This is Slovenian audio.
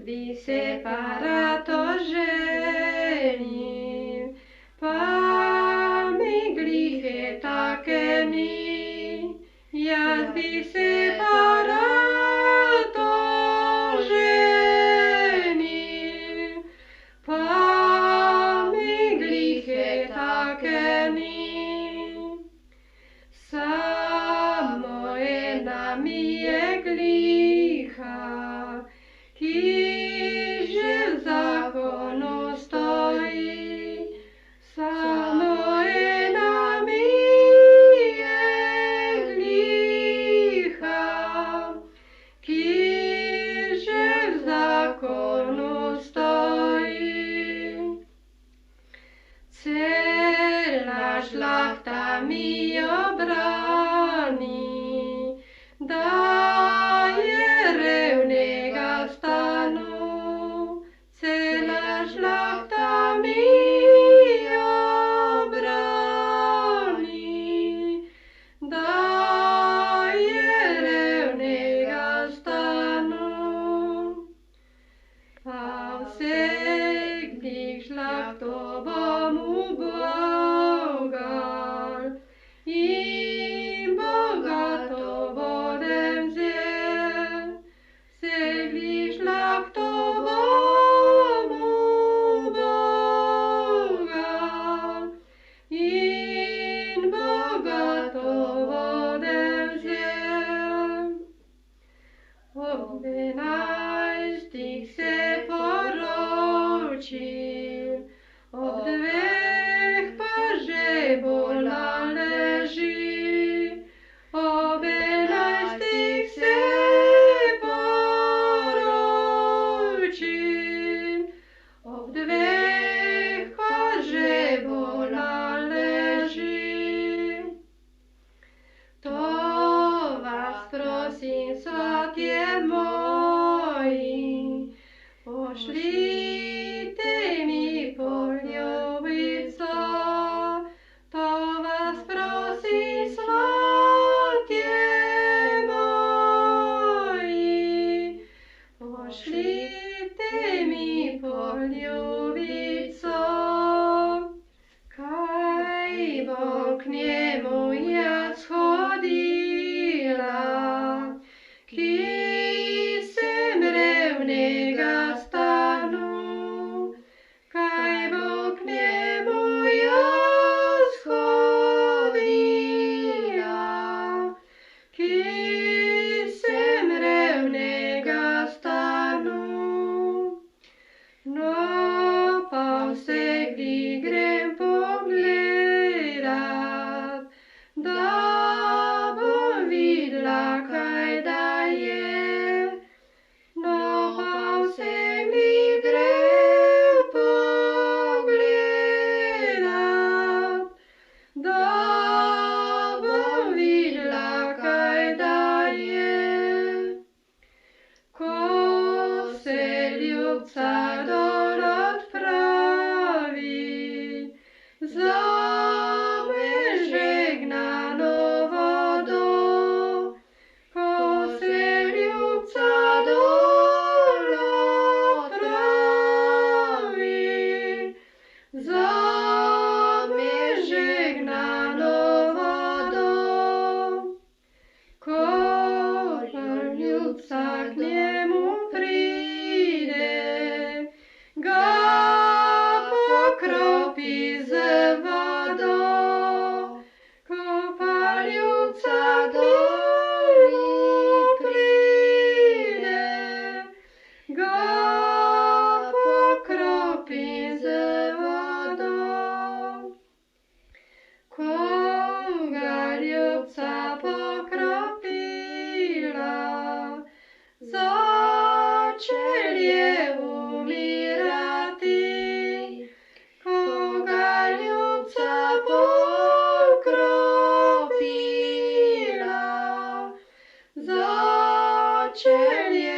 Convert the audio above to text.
by separa to ženi, pa mi glihe take mi, jaz by separa to ženi, pa mi glihe take mi. Samo ena mi je gliha, ki že v zakonu stoji. Samo ena mi je gliha, ki že v zakonu stoji. Cela žlahta mi jo brani, da je revnega v stanu. Cela žlahta mi jo brani, da je revnega v stanu. A vseh tih žlahtov bom ubogal in bogato bodem vzel. Vseh tih žlahtov bom ubogal in bogato bodem vzel. Ob 12 se poročil, ob 2 pa že bolan leži. Ob 11 se poročil, ob 2 pa že bolan leži. To vas prosim, svatje moji, pošljite mi poljubico. To vas prosim, svatje moji, pošljite mi poljubico. Kaj bom k njemu jaz hodila, ki sem revnega v stanu? Kaj bom k njemu jaz hodila, ki sem revnega v stanu? No, pa vseh dni grem pogledat, da bom videla, kaj da je. No, pa vseh dni grem pogledat, da bom videla, kaj da je. Ko se ljubca dol odpravi, zame žegnano vodo. Ko se ljubca dol odpravi, zame žegnano vodo. Ko ljubca k njemu pride, ga pokropi z vodo. Ko pa ljubca k njemu pride, ga pokropi z vodo. Ko ga ljubca pokropila, začelje umirati. Ko ga ljubca pokropila, začelje